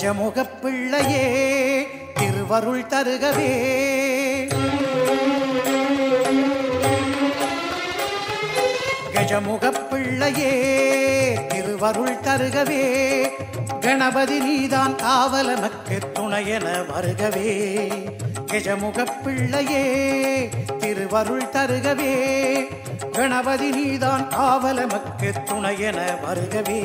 கஜமுகப் பிள்ளையே திருவருள் தருகவே கஜமுகப் பிள்ளையே திருவருள் தருகவே கணபதி நீதான் காவலனுக்கு துணையென வருகவே கஜமுகப் பிள்ளையே திருவருள் தருகவே கணபதி நீதான் காவலனுக்கு துணையென வருகவே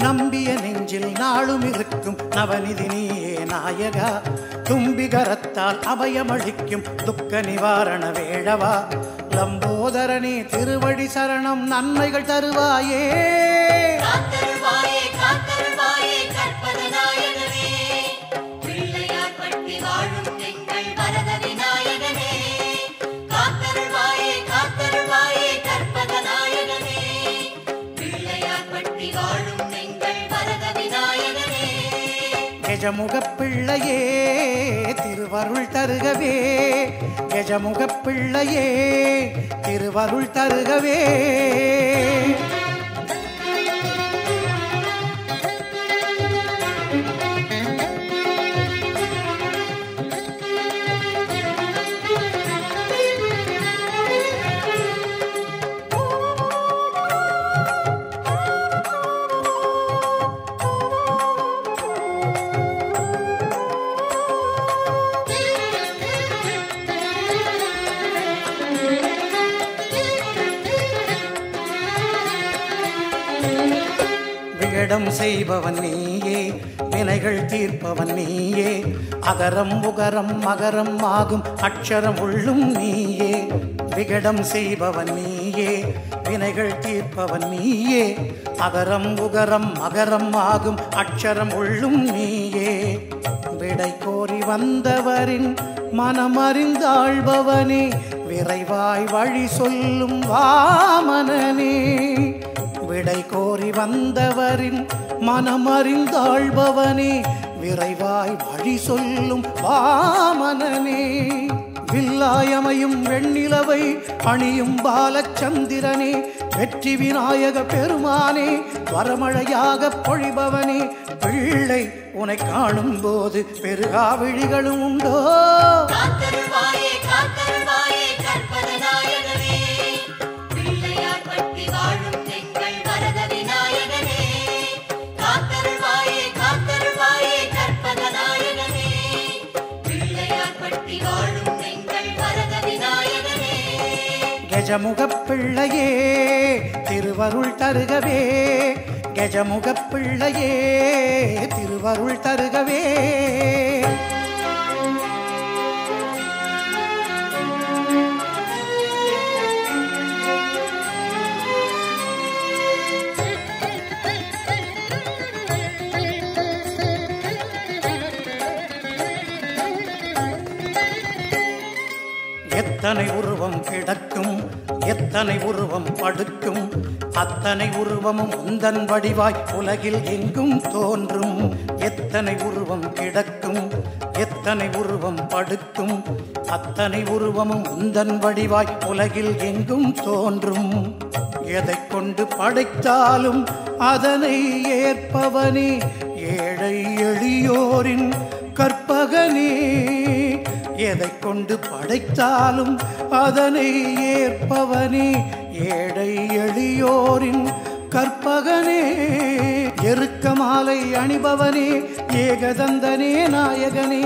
நம்பிய நெஞ்சில் நாளும் இருக்கும் நவநிதி நீயே நாயகா தும்பிகரத்தால் அபயமளிக்கும் துக்க நிவாரண வேழவா லம்போதரனே திருவடி சரணம் நன்மைகள் தருவாயே கஜமுகப் பிள்ளையே திருவருள் தருகவே கஜமுகப் பிள்ளையே திருவருள் தருகவே விகடம் செய்பவன் நீயே வினைகள் தீர்ப்பவன் நீயே அகரம் உகரம் மகரம் ஆகும் அக்ஷரம் உள்ளும் நீயே விகடம் செய்பவன் நீயே வினைகள் தீர்ப்பவன் நீயே அகரம் உகரம் மகரம் ஆகும் அக்ஷரம் உள்ளும் நீயே விடை கோரி வந்தவரின் மனமறிந்தாள்பவனே விரைவாய் வழி சொல்லும் வாமனனே விடை கோரி வந்தவரின் மனமறிந்தாள்பவனே விரைவாய் வழி சொல்லும் வாமனனே வில்லாயமையும் வெண்ணிலவை அணியும் பாலச்சந்திரனே வெற்றி விநாயக பெருமானே வரமழையாக பொழிபவனே பிள்ளை உனை காணும் போது பெருகா விழிகளும் உண்டோ கஜமுகப் பிள்ளையே திருவருள் தருகவே கஜமுகப் பிள்ளையே திருவருள் தருகவே எத்தனை உருவம் கிடக்கும் எத்தனை உருவம் படுக்கும் அத்தனை உருவமும் உந்தன் வடிவாய் உலகில் எங்கும் தோன்றும் எத்தனை உருவம் கிடக்கும் எத்தனை உருவம் படுக்கும் அத்தனை உருவமும் உந்தன் வடிவாய் உலகில் எங்கும் தோன்றும் எதை கொண்டு படைத்தாலும் அதனை ஏற்பவனே ஏழை எளியோரின் கற்பகனே எதை கொண்டு படைத்தாலும் அதனை ஏற்பவனே ஏழை எளியோரின் கற்பகனே எருக்க மாலை அணிபவனே ஏகதந்தனே நாயகனே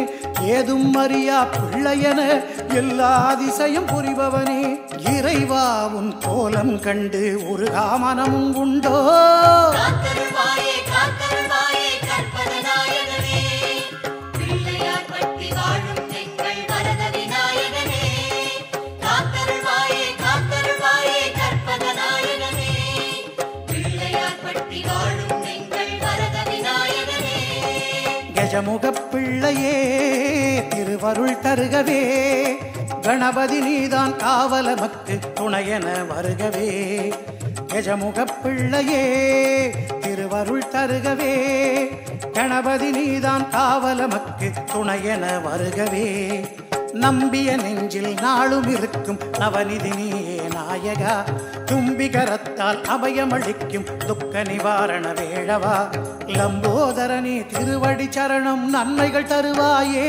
ஏதும் அறியா பிள்ளையென எல்லா அதிசயம் புரிபவனே இறைவா உன் கோலம் கண்டு உருகா மனமும் உண்டோ கஜமுகப் பிள்ளையே திருவருள் தருகவே கணபதி நீதான் காவலமக்கு துணையென வருகவே கஜமுகப் பிள்ளையே திருவருள் தருகவே கணபதி நீதான் காவலமக்கு துணையென வருகவே நம்பிய நெஞ்சில் நாளும் இருக்கும் நவநிதி நீயே விநாயகா தும்பிகரத்தால் அபயமளிக்கும் துக்க நிவாரண வேழவா லம்போதரனே திருவடி சரணம் நன்மைகள் தருவாயே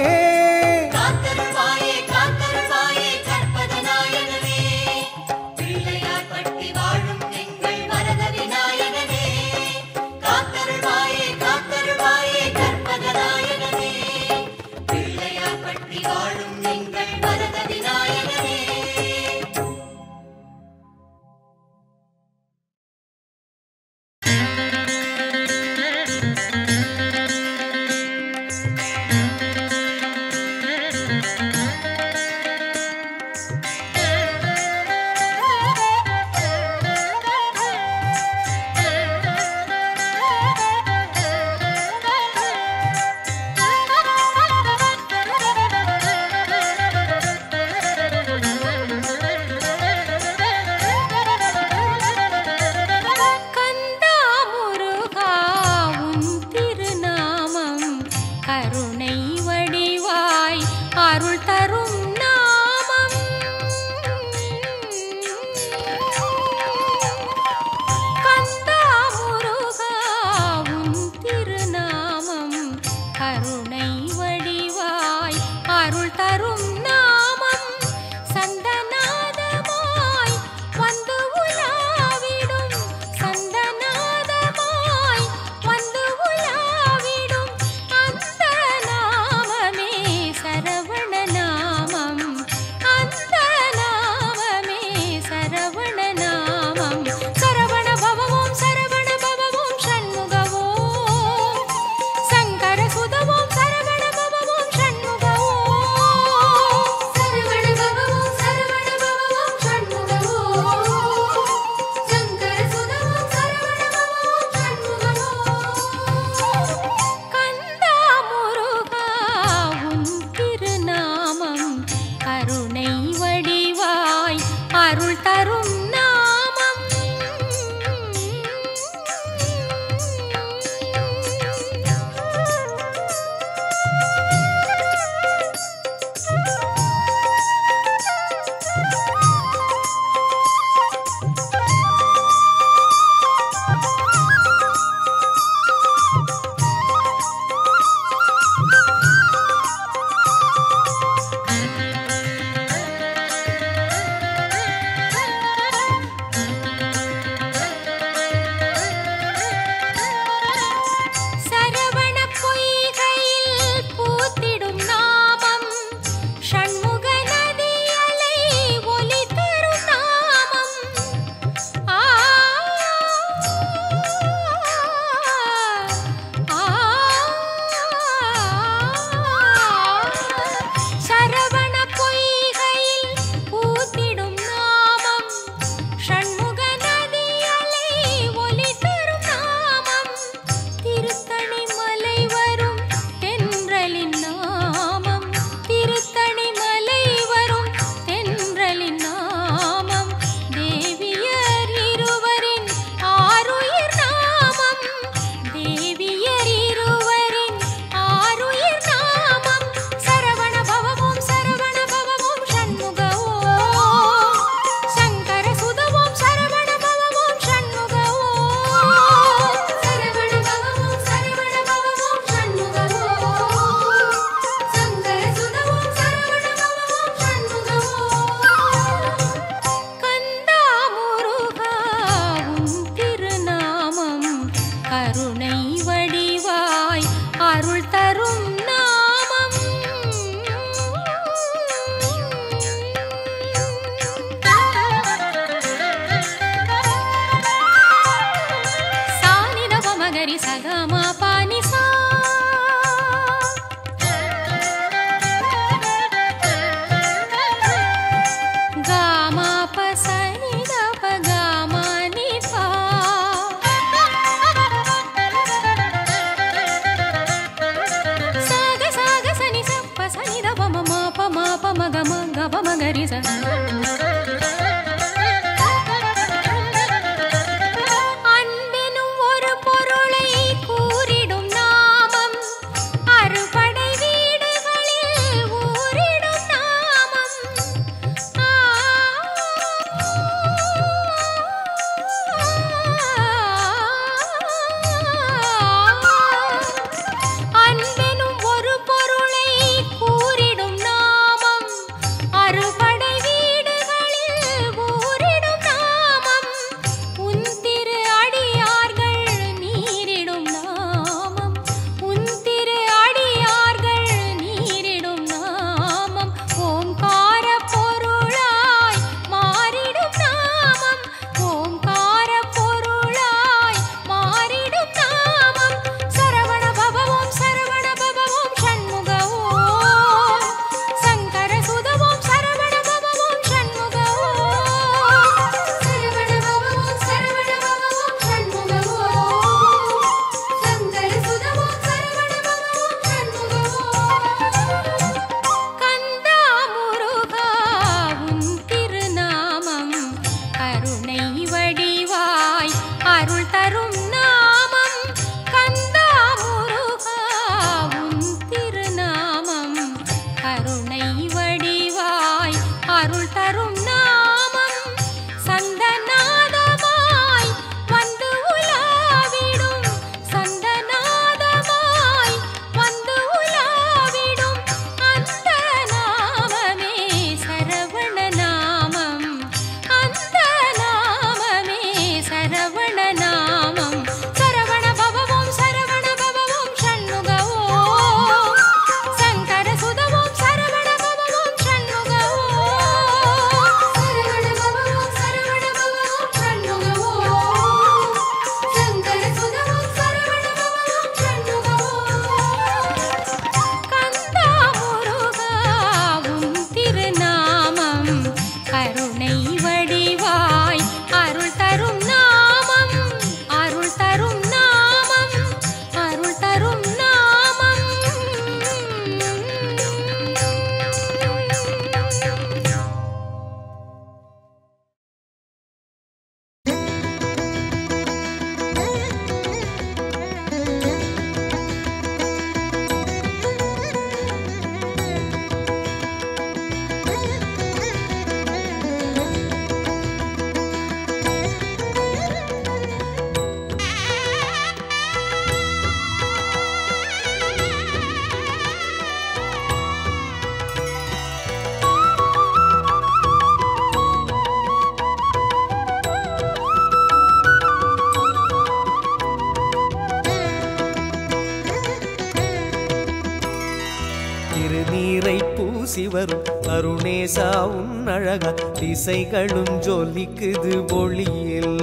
திருநீரை பூசி வரும் அருணேசா உன் அழகா திசைகளும் ஜொலிக்குது ஒளியில்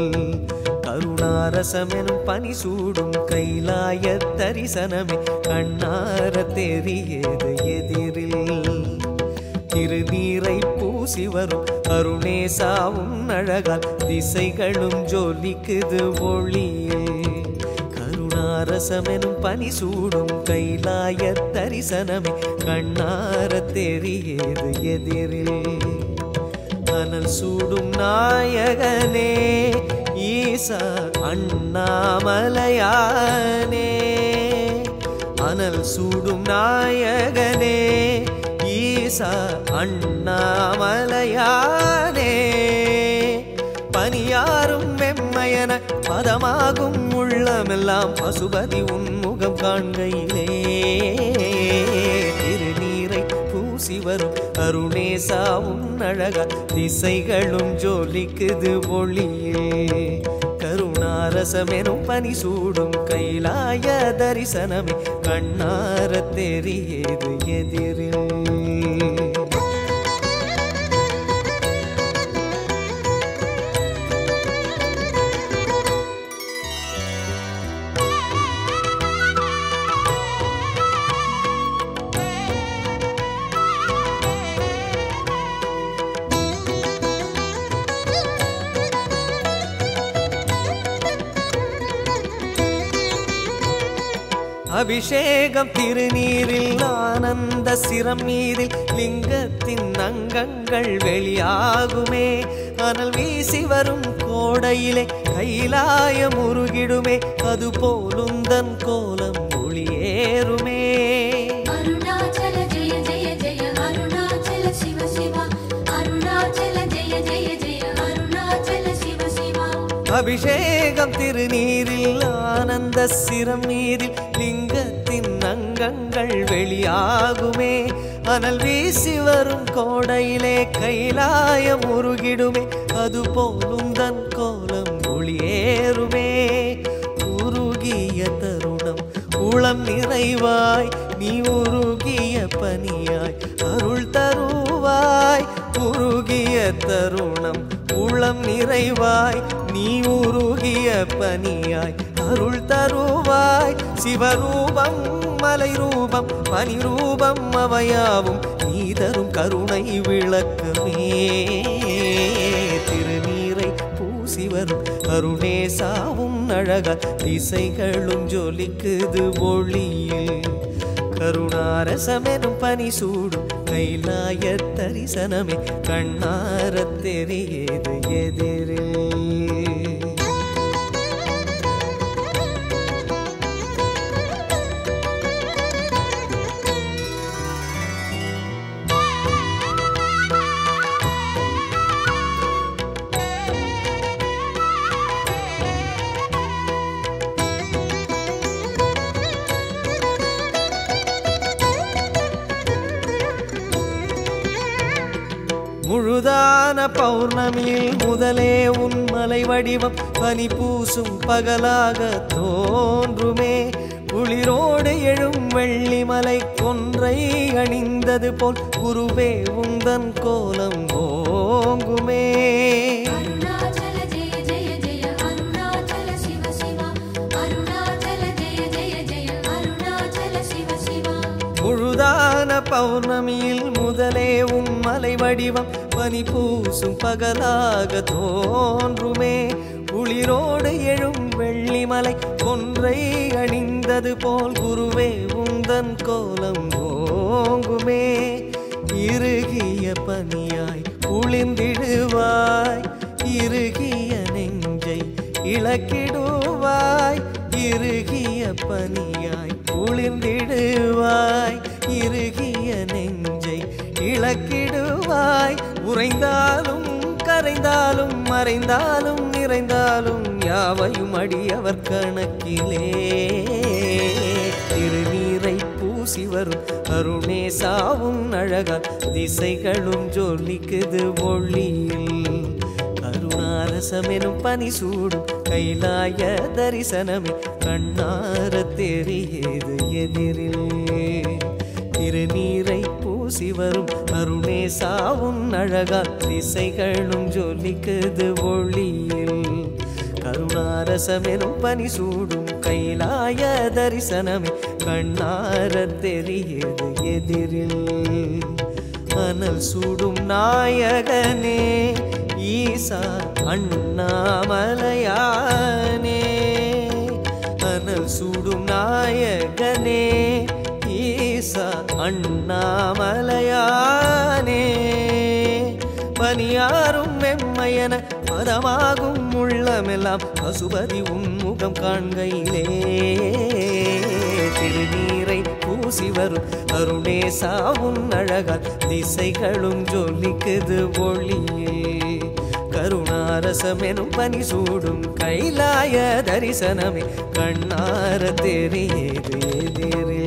கருணாரசமெனும் பனி சூடும் கைலாய தரிசனமே கண்ணார தெரியாது எதிரில் திருநீரை பூசி வரும் அருணேசா உன் அழகா திசைகளும் ஜொலிக்குது ஒளியில் கருணாரசமெனும் பனி சூடும் கைலாய தரிசனமே கண்ணார தெரியாது எதிரில் அனல் சூடும் நாயகனே ஈசா அண்ணாமலையானே அனல் சூடும் நாயகனே ஈசா அண்ணாமலையானே பனியாரும் வெம்மையன பதமாகும் உள்ளமெல்லாம் பசுபதி உன்முகம் காண்கையிலே திருநீரை பூசி வரும் அருணேசா உன் அழகா திசைகளும் ஜொலிக்குது ஒளியே கருணாரசமெனும் பனி சூடும் கைலாய தரிசனமே கண்ணார தெரியாது எதிரில் அபிஷேகம் திருநீரில் ஆனந்த சிரம் மீதில் லிங்கத்தின் அங்கங்கள் வெளியாகுமே அனல் வீசி வரும் கோடையிலே கைலாயம் உருகிடுமே அது போலுந்தன் கோலம் ஒளியேறுமே அருணாச்சல ஜெய ஜெய ஜெய அருணாச்சல சிவ சிவ அருணாச்சல ஜெய ஜெய ஜெய அருணாச்சல சிவ சிவ அபிஷேகம் திருநீரில் ஆனந்த சிரம் மீதில் லிங்கத்தின் அங்கங்கள் வெளியாகுமே அனல் வீசி வரும் கோடையிலே கைலாயம் உருகிடுமே அது போலும் தன் கோலம் ஒளியேறுமே உருகிய தருணம் உளம் நிறைவாய் நீ உருகிய பனியாய் அருள் தருவாய் உருகிய தருணம் உளம் நிறைவாய் நீ உருகிய பனியாய் அருள் தருவாய் சிவரூபம் மலை ரூபம் பனி ரூபம் அவையாவும் நீ தரும் கருணை விளக்கமே திருநீரை பூசி வரும் அருணேசாவும் அழகா திசைகளும் ஜொலிக்குது ஒளியில் கருணாரசமெனும் பனி சூடும் கைலாய தரிசனமே கண்ணார தெரியாது எதிரில் முழுதான பௌர்ணமியில் முதலே உன் மலை வடிவம் பனி பூசும் பகலாக தோன்றுமே குளிரோடு எழும் வெள்ளிமலை கொன்றை அணிந்தது போல் குருவே உந்தன் கோலம் ஓங்குமே அருணாச்சல ஜெய ஜெய ஜெய அருணாச்சல சிவ சிவ அருணாச்சல ஜெய ஜெய ஜெய அருணாச்சல சிவ சிவ முழுதான பௌர்ணமியில் முதலே உன் மலை வடிவம் பனி பூசும் பகலாக தோன்றுமே குளிரோடு எழும் வெள்ளிமலை கொன்றை அணிந்தது போல் குருவே உந்தன் கோலம் ஓங்குமே இறுகிய பனியாய் குளிர்ந்திடுவாய் இறுகிய நெஞ்சை இழக்கிடுவாய் இறுகிய பனியாய் குளிர்ந்திடுவாய் இறுகிய நெஞ்சை இழக்கிடுவாய் உறைந்தாலும் கரைந்தாலும் மறைந்தாலும் நிறைந்தாலும் யாவையும் அடியவர் கணக்கிலே திருநீரை பூசி வரும் அருணேசாவும் அழகா திசைகளும் ஜொலிக்குது ஒளியில் கருணாரசமெனும் பனி சூடும் கைலாய தரிசனமே கண்ணார தெரியாது எதிரில் திருநீரை பூசி பூசி வரும் அருணேசாவும் அழகால் திசைகளும் ஜொலிக்குது ஒளியில் கருணாரசமெனும் பனி சூடும் கைலாய தரிசனமே கண்ணார தெரியுது எதிரில் அனல் சூடும் நாயகனே ஈசா அண்ணாமலையானே அனல் சூடும் நாயகனே ஈசா அண்ணாமலையானே பனியாரும் மெம்மையன பதமாகும் உள்ளமெல்லாம் பசுபதி உன்முகம் காண்கையிலே திருநீரை பூசி வரும் அருணேசாவும் அழகால் திசைகளும் ஜொலிக்குது ஒளியே கருணாரசமெனும் பனி சூடும் கைலாய தரிசனமே கண்ணார தெரியுது எதிரே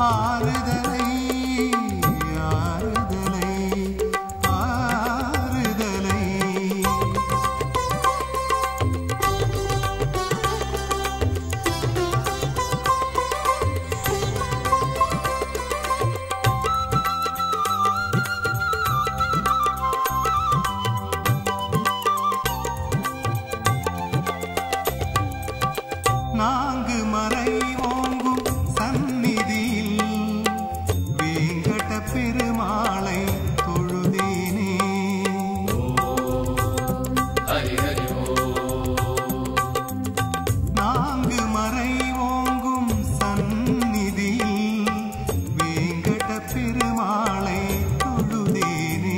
ஆறுதலை ஆறுதலை ஆறுதலை நான்கு மறை ஓங்கும் சந்நிதியில் வேங்கட பெருமாளை தொழுதேனே நான்கு மறை ஓங்கும் சந்நிதியில் வேங்கட பெருமாளை தொழுதேனே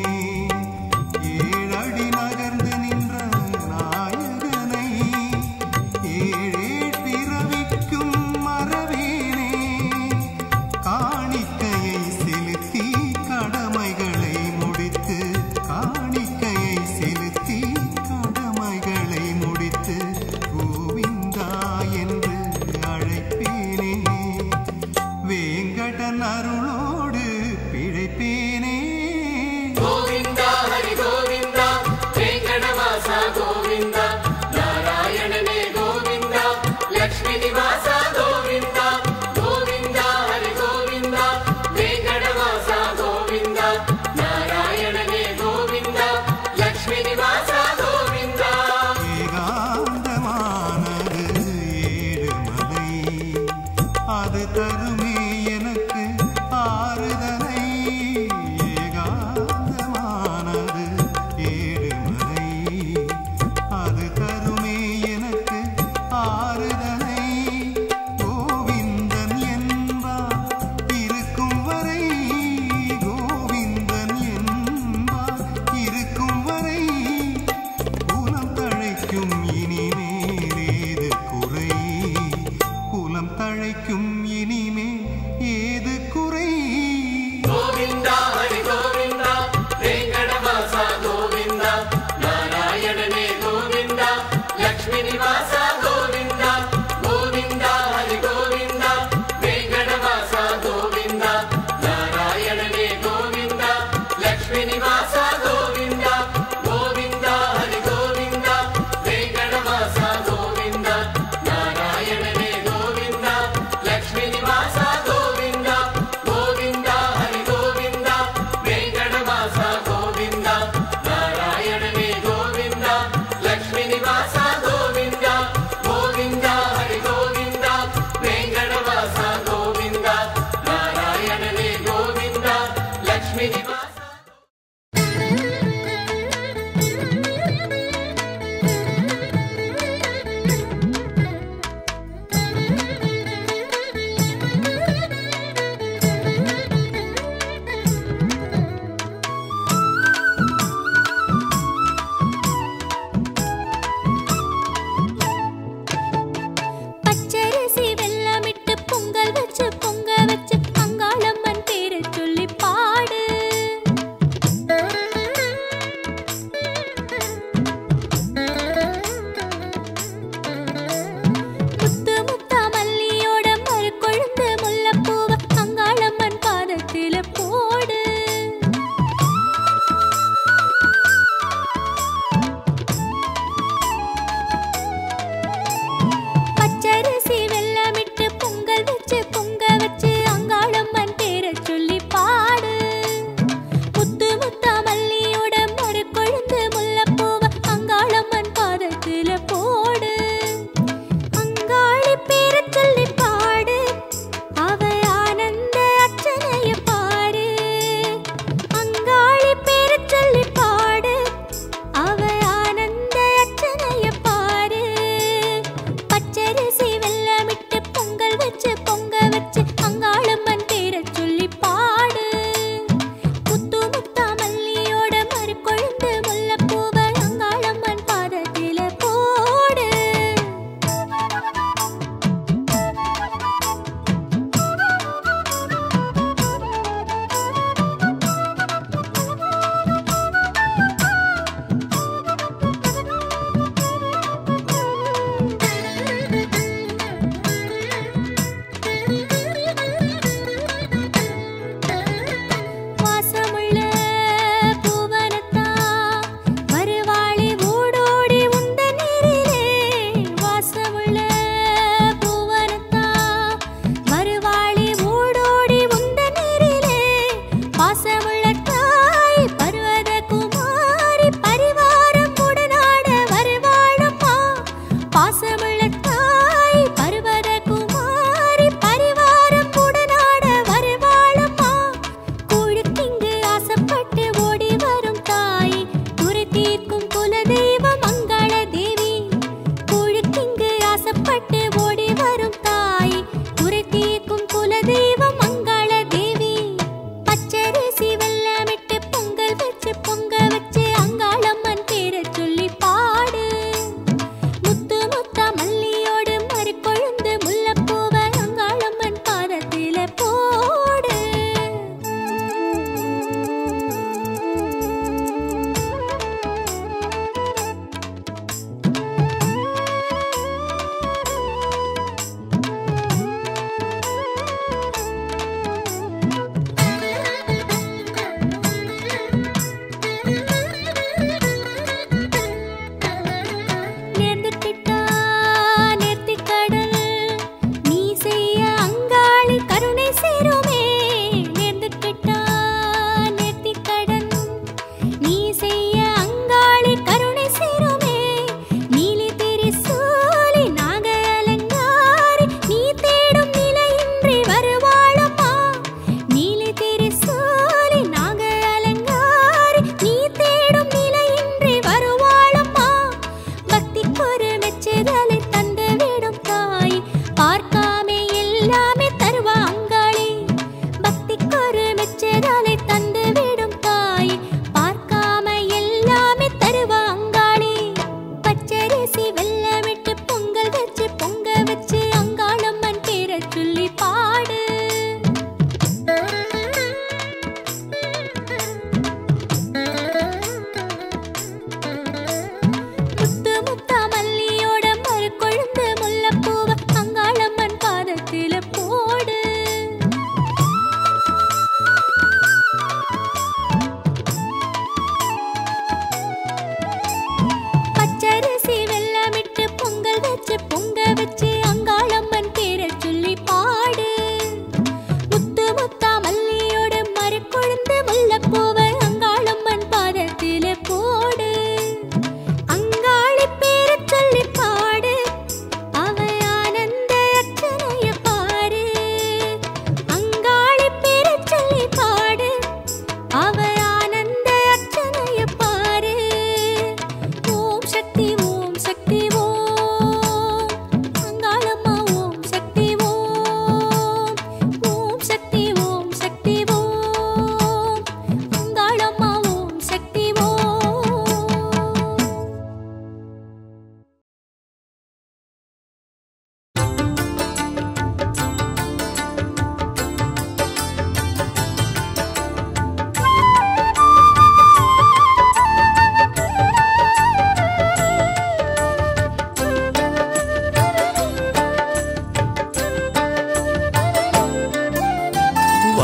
ஏழடி நகர்ந்து நின்ற நாயகனை ஏழே பிறவிக்கும் மறவேனே காணிக்கையை செலுத்தி கடமைகளை முடித்து காணிக்கையை செலுத்தி கடமைகளை முடித்து கோவிந்தா என்று அழைப்பேனே வேங்கடன் அருளோடு பிழைப்பேனே கோவிந்தா ஹரி கோவிந்தா வெங்கடவாசா கோவிந்தா நாராயணனே கோவிந்தா லக்ஷ்மி நிவாசா கோவிந்தா கோவிந்தா ஹரி கோவிந்தா வெங்கடவாசா கோவிந்தா நாராயணனே கோவிந்தா லக்ஷ்மி நிவாசா கோவிந்தா ஏகாந்தமானது ஏழுமலை அது தருமே எனக்கு ஆறுதலை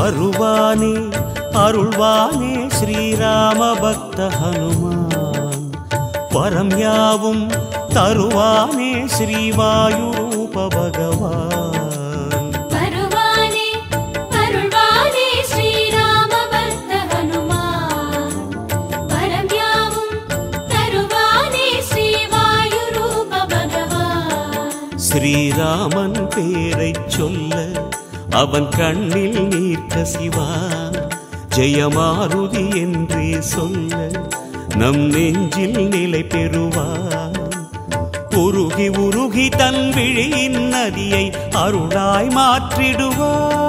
வருவானே அருள்வானே ஸ்ரீராம பக்த ஹனுமான் வரம் யாவும் தருவானே ஸ்ரீவாயுரூப பகவான் வருவானே அருள்வானே ஸ்ரீராம பக்த ஹனுமான் வரம் யாவும் தருவானே ஸ்ரீவாயுரூப பகவான் ஸ்ரீராமன் பேரைச் சொல்ல அவன் கண்ணில் நீர் கசிவான் ஜெயமாருதி என்றே சொல்ல நம் நெஞ்சில் நிலை பெறுவான் உருகி உருகி தன் விழியின் நதியை அருளாய் மாற்றிடுவான்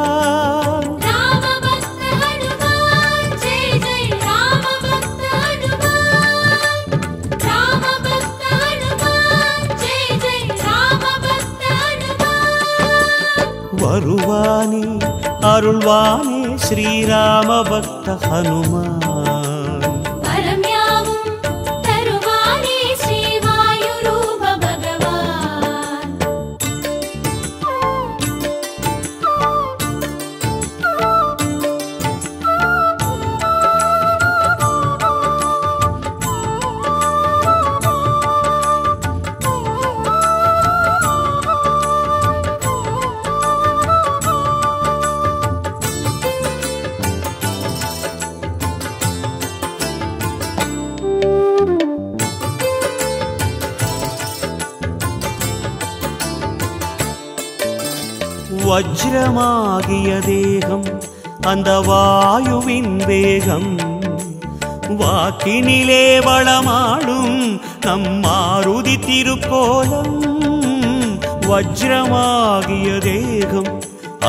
ராம பக்த ஹனுமான் ஜெய ஜெய ராம பக்த ஹனுமான் ராம பக்த ஹனுமான் ஜெய ஜெய ராம பக்த ஹனுமான் வருவானே அருள்வானே ஸ்ரீராம பக்த ஹனுமான் வரம் யாவும் தருவானே ஸ்ரீவாயுரூப பகவான் வஜ்ரமாகிய தேகம் அந்த வாயுவின் வேகம் வாக்கினிலே வளமாடும் நம் மாருதி திருக்கோலம் வஜ்ரமாகிய தேகம்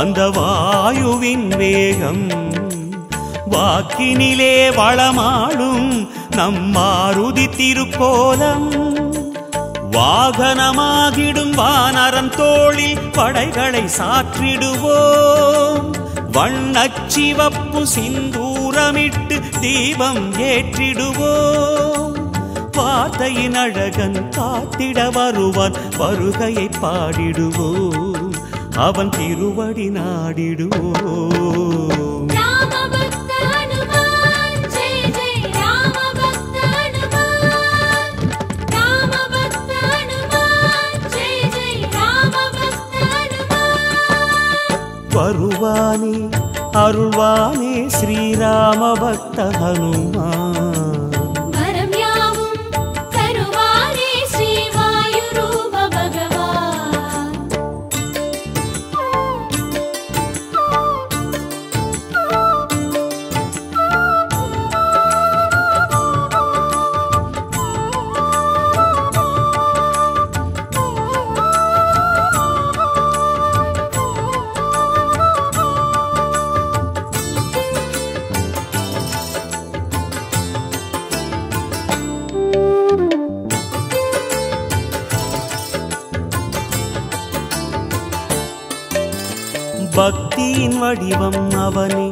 அந்த வாயுவின் வேகம் வாக்கினிலே வளமாடும் நம் மாருதி திருக்கோலம் வாகனமாகிடும் வானரன் தோளில் படைகளை சாற்றிடுவோம் வண்ணச்சிவப்பு சிந்தூரமிட்டு தீபம் ஏற்றிடுவோம் வார்த்தையின் அழகன் காத்திட வருவான் வருகையை பாடிடுவோம் அவன் திருவடி நாடிடுவோம் ராம பக்த ஹனுமான் ஜெய ஜெய ராம பக்த ஹனுமான் ராம பக்த ஹனுமான் ஜெய ஜெய ராம பக்த ஹனுமான் வருவானே அருள்வானே ஸ்ரீராம பக்த ஹனுமான் வரம் யாவும் தருவானே ஸ்ரீவாயுரூப பகவான் பக்தியின் வடிவம் அவனே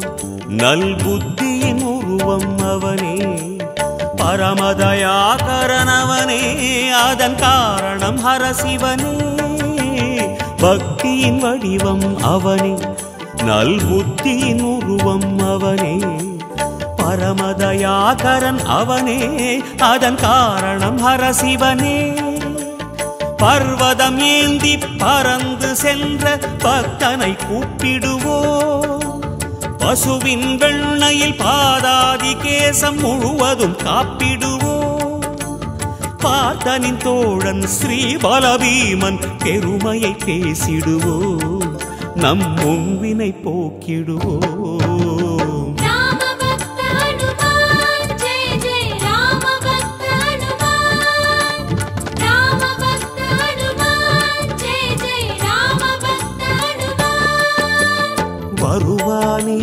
நல் புத்தியின் உருவம் அவனே பரமதயாகரன் அவனே அதன் காரணம் ஹரசிவனே பக்தியின் வடிவம் அவனே நல் புத்தியின் உருவம் அவனே பரமதயாகரன் அவனே அதன் காரணம் ஹரசிவனே பர்வதம் ஏந்தி பறந்து சென்ற பக்தனை கூப்பிடுவோம் பசுவின் வெண்ணையில் பாதாதி கேசம் முழுவதும் காப்பிடுவோம் பார்த்தனின் தோழன் ஸ்ரீ பலபீமன் பெருமையை பேசிடுவோம் நம் முன்வினை போக்கிடுவோம் ராம பக்த ஹனுமான் ஜெய ஜெய ராம பக்த ஹனுமான் ராம பக்த ஹனுமான் ஜெய ஜெய ராம பக்த ஹனுமான் வருவானே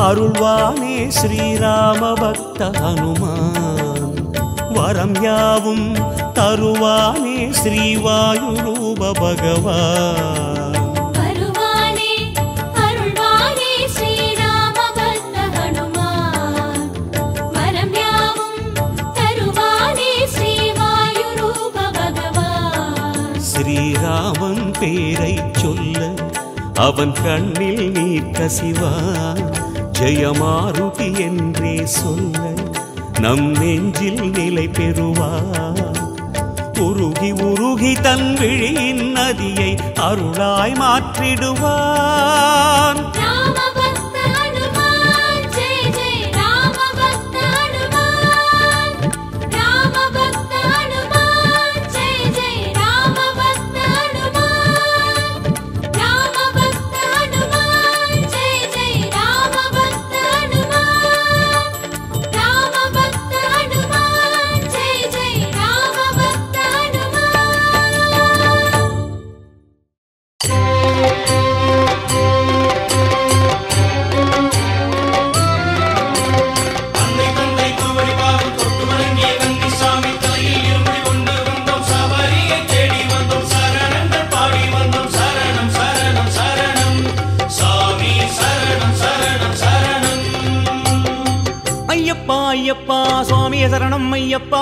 அருள்வானே ஸ்ரீராம பக்த ஹனுமான் வரம் யாவும் தருவானே ஸ்ரீவாயுரூப பகவான் வருவானே அருள்வானே ஸ்ரீராம பக்த ஹனுமான் வரம் யாவும் தருவானே ஸ்ரீவாயுரூப பகவான் ஸ்ரீராமன் பேரைச் சொல்ல அவன் கண்ணில் நீர் சிவா ஜெயமாருதி என்றே சொல்ல நம் நெஞ்சில் நிலை பெறுவார். உருகி உருகி தன் விழியின் நதியை அருளாய் மாற்றிடுவான். ஐயப்பா சுவாமியே சரணம் ஐயப்பா,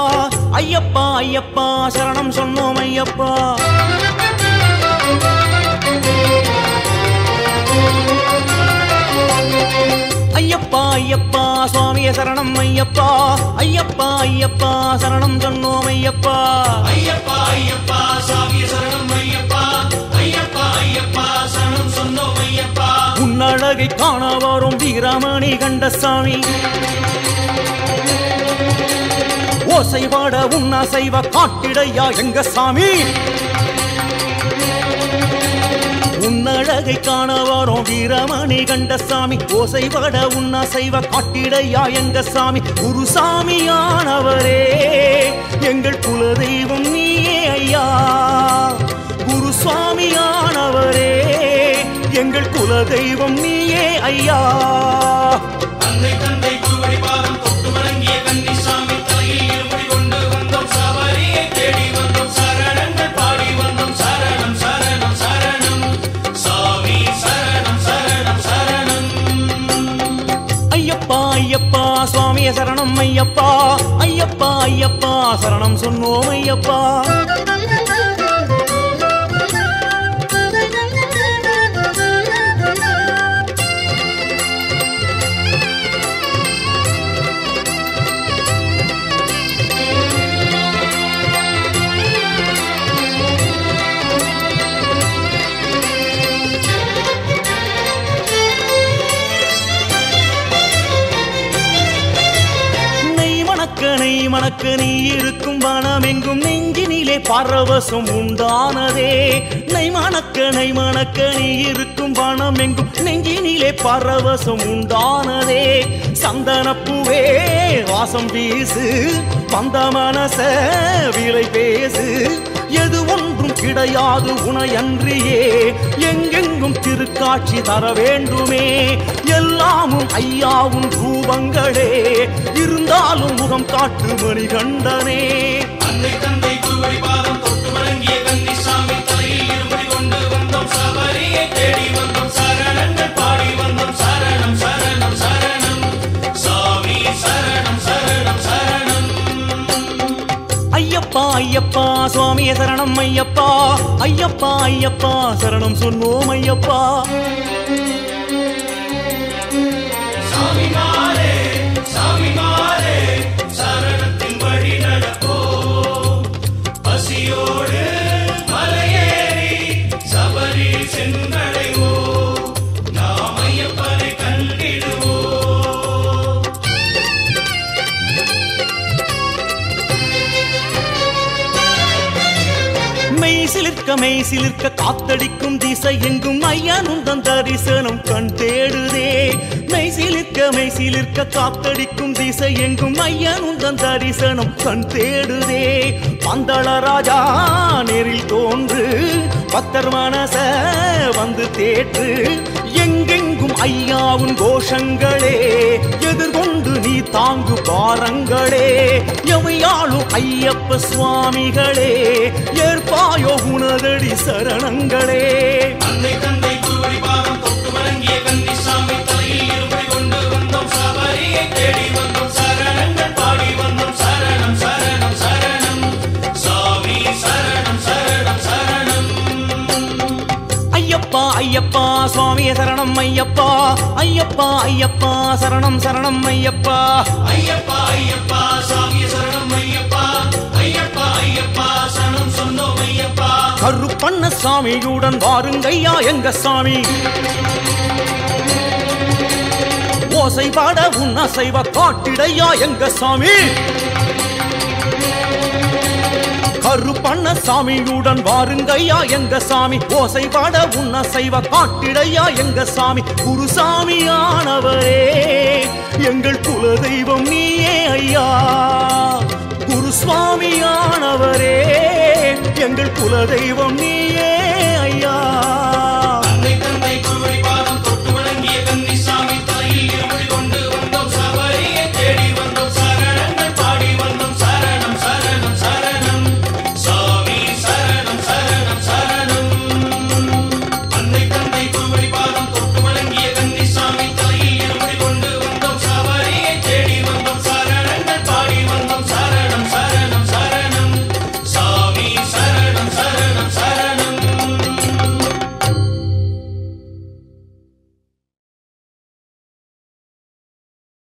ஐயப்பா ஐயப்பா சரணம் சொன்னோம் ஐயப்பா. ஐயப்பா ஐயப்பா சுவாமியே சரணம் ஐயப்பா, ஐயப்பா ஐயப்பா சரணம் சொன்னோம் ஐயப்பா. ஐயப்பா ஐயப்பா சுவாமியே சரணம் ஐயப்பா, ஐயப்பா ஐயப்பா சரணம் சொன்னோம் ஐயப்பா. உன்னழகை காண வரும் வீரமணி கண்டசாமி, ஓசைவாட உன்னசைவ காட்டிடையா எங்க சாமி. உன்னழகை காண வரும் வீரமணி கண்டசாமி, ஓசைவாட உன்னசைவ காட்டிடையா எங்க சாமி. குருசாமியானவரே எங்கள் குலதெய்வம் நீயே ஐயா, குருசுவாமியானவரே எங்கள் குலதெய்வம் நீயே ஐயா. அன்னை தந்தை குருவடி பாதம் தொட்டு வணங்கிய கன்னிசாமி, தலையில் இருமுடி கொண்டு வந்தோம் சபரியை தேடி வந்தோம், சரணங்கள் பாடி வந்தோம், சரணம் சரணம் சரணம் சாமி சரணம் சரணம் சரணம். ஐயப்பா ஐயப்பா சுவாமியே சரணம் ஐயப்பா, ஐயப்பா ஐயப்பா சரணம் சொன்னோம் ஐயப்பா. மணக்க நீ இருக்கும் வனமெங்கும் நெஞ்சினிலே பரவசம் உண்டானதே. நெய் மணக்க நீ இருக்கும் வனமெங்கும் நெஞ்சினிலே பரவசம் உண்டானதே. சந்தனப்பூவே வாசம் வீசு, வந்த மனச விலை பேசு, எது ஒன்றும் கிடையாது உனையன்றியே, எங்கெங்கும் திருக்காட்சி தர வேண்டுமே. எல்லாமும் ஐயாவும் ரூபங்களே, இருந்தாலும் முகம் காட்டு மணிகண்டனே. அன்னை தந்தை குருவடி பாதம் தொட்டு வணங்கிய கன்னிசாமி, தலையில் இருமுடி கொண்டு வந்தோம், சபரியை தேடி வந்தோம், சரணங்கள் பாடி வந்தோம், சரணம் சரணம் சரணம் சாமி சரணம் சரணம் சரணம். ஐயப்பா ஐயப்பா சுவாமியே சரணம் ஐயப்பா, ஐயப்பா ஐயப்பா சரணம் சொன்னோம் ஐயப்பா. சாமிமாரே சாமிமாரே சரணத்தின் வழி நடப்போம், பசியோடு மலையேறி சபரி சென்றடைவோம், நாம் ஐயப்பனை கண்டிடுவோம். மெய் சிலிர்க்க காத்தடிக்கும் திசை எங்கும் ஐயனுந்தன் தரிசனம் கண் தேடுதே. மெய் சிலிர்க்க காத்தடிக்கும் திசை எங்கும் ஐயனுந்தன் தரிசனம் கண் தேடுதே. பந்தள ராஜா நேரில் தோன்று, பக்தர் மனச வந்து தேற்று, எங்கெங்கும் ஐயாவும் கோஷங்களே, எதிர்கொண்டு நீ தாங்கு பாரங்களே. எவையாளும் ஐயப்ப சுவாமிகளே, ஏற்பாயோ உனதடி சரணங்களே. அன்னை தந்தை குருவடி பாதம் தொட்டு வணங்கிய கன்னிசாமி, தலையில் இருமுடி கொண்டு வந்தோம், சபரியை தேடி வந்தோம், சரணங்கள் பாடி வந்தோம், சரணம் சரணம் சரணம் சாமி சரணம் சரணம் சரணம். ஐயப்பா ஐயப்பா சுவாமியே சரணம் ஐயப்பா ஐயப்பா ஐயப்பா சரணம் சரணம் ஐயப்பா ஐயப்பா ஐயப்பா சாமியே சரணம் ஐயப்பா ஐயப்பா ஐயப்பா சரணம் சொன்னோம் ஐயப்பா கருப்பண்ண சாமியுடன் வாருங்கய்யா எங்க சாமி ஓசை பாட உன் அசைவ காட்டிடையா எங்க சாமி கருப்பண்ண சாமியுடன் வாருங்கய்யா எங்க சாமி ஓசை பாட உன் அசைவ காட்டிடையா எங்க சாமி குருசாமியானவரே எங்கள் குலதெய்வம் நீயே ஐயா குருசுவாமியானவரே எங்கள் குலதெய்வம் நீ